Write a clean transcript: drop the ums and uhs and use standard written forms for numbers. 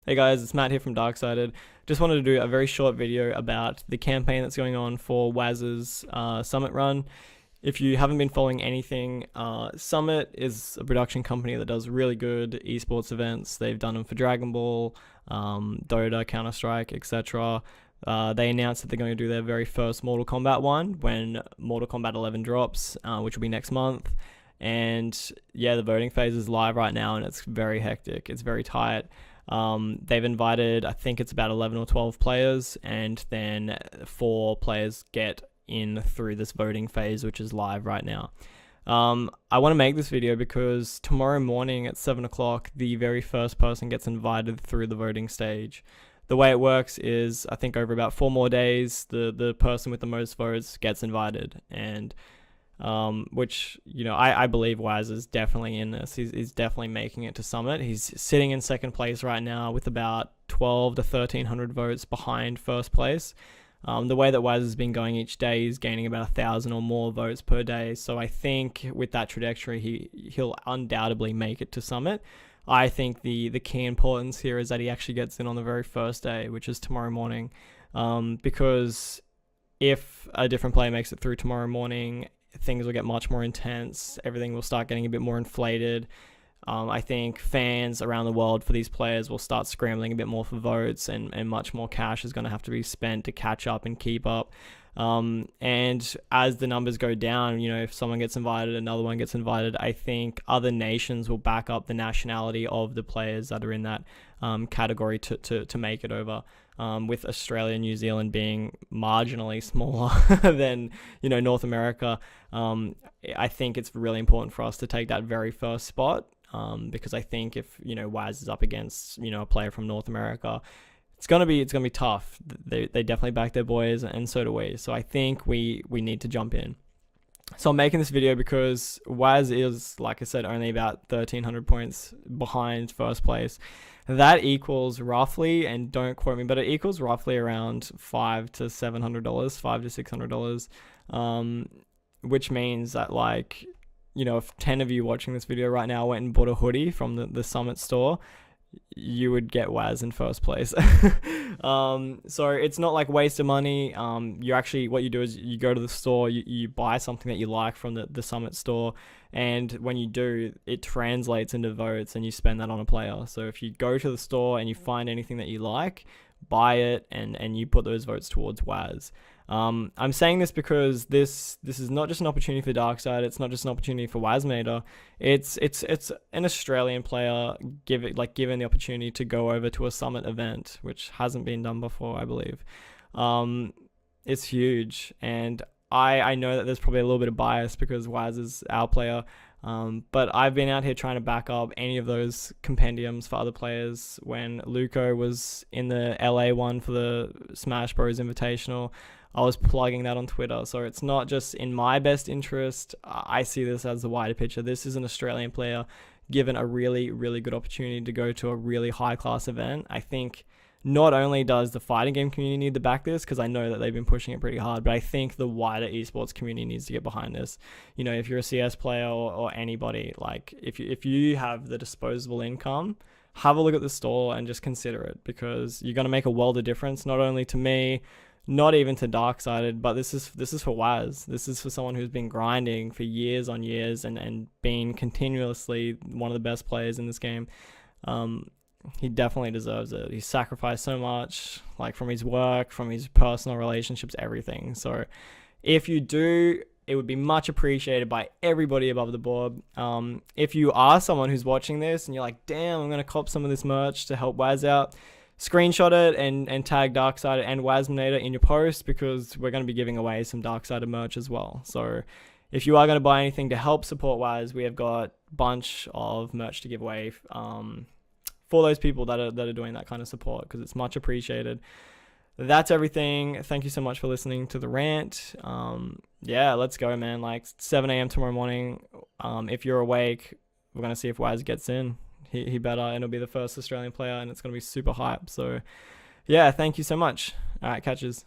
Hey guys, it's Matt here from Darksided. Just wanted to do a very short video about the campaign that's going on for Waz's Summit run. If you haven't been following anything, Summit is a production company that does really good esports events. They've done them for Dragon Ball, Dota, Counter-Strike, etc. They announced that they're going to do their very first Mortal Kombat one when Mortal Kombat 11 drops, which will be next month. And yeah, the voting phase is live right now and it's very hectic. It's very tight. They've invited, I think it's about 11 or 12 players, and then 4 players get in through this voting phase, which is live right now. I want to make this video because tomorrow morning at 7 o'clock, the very first person gets invited through the voting stage. The way it works is, I think over about 4 more days, the person with the most votes gets invited, and which, you know, I believe Waz is definitely in this. He's definitely making it to Summit. He's sitting in second place right now with about 12 to 1300 votes behind first place. The way that Waz has been going each day, he's gaining about 1,000 or more votes per day. So I think with that trajectory, he'll undoubtedly make it to Summit. I think the key importance here is that he actually gets in on the very first day, which is tomorrow morning. Because if a different player makes it through tomorrow morning, things will get much more intense. Everything will start getting a bit more inflated. I think fans around the world for these players will start scrambling a bit more for votes, and much more cash is going to have to be spent to catch up and keep up. And as the numbers go down, you know, if someone gets invited, another one gets invited, I think other nations will back up the nationality of the players that are in that category to make it over. With Australia and New Zealand being marginally smaller than, you know, North America, I think it's really important for us to take that very first spot, because I think if, you know, Waz is up against, you know, a player from North America, it's gonna be tough. They definitely back their boys, and so do we. So I think we need to jump in. So I'm making this video because Waz is, like I said, only about 1,300 points behind first place. That equals roughly, and don't quote me, but it equals roughly around $500 to $700, $500 to $600. Which means that, like, you know, if 10 of you watching this video right now went and bought a hoodie from the Summit store, you would get Waz in first place. So it's not like waste of money. You actually, what you do is you go to the store, you buy something that you like from the Summit store, and when you do, it translates into votes and you spend that on a player. So if you go to the store and you find anything that you like, buy it, and you put those votes towards Waz. I'm saying this because this is not just an opportunity for Darkside. It's not just an opportunity for Wazminator. It's an Australian player given the opportunity to go over to a Summit event, which hasn't been done before, I believe. It's huge, and I know that there's probably a little bit of bias because Waz is our player. But I've been out here trying to back up any of those compendiums for other players. When Luco was in the LA one for the Smash Bros Invitational, I was plugging that on Twitter. So it's not just in my best interest. I see this as the wider picture. This is an Australian player given a really, really good opportunity to go to a really high class event. I think not only does the fighting game community need to back this, because I know that they've been pushing it pretty hard, but I think the wider esports community needs to get behind this. You know, if you're a CS player or anybody, like if you have the disposable income, have a look at the store and just consider it, because you're going to make a world of difference, not only to me, not even to Darksided, but this is for Waz. This is for someone who's been grinding for years on years and being continuously one of the best players in this game. He definitely deserves it. He's sacrificed so much, like from his work, from his personal relationships, everything. So if you do, it would be much appreciated by everybody above the board. If you are someone who's watching this and you're like, damn, I'm going to cop some of this merch to help Waz out, screenshot it and tag Darksided and Wazminator in your post, because we're going to be giving away some Darksided merch as well. So if you are going to buy anything to help support Waz, we have got a bunch of merch to give away for those people that are doing that kind of support, because it's much appreciated. That's everything. Thank you so much for listening to the rant. Yeah, let's go, man. Like 7 a.m. tomorrow morning. If you're awake, we're going to see if Waz gets in. He better, and it'll be the first Australian player, and it's going to be super hype. So yeah, thank you so much. All right, catches.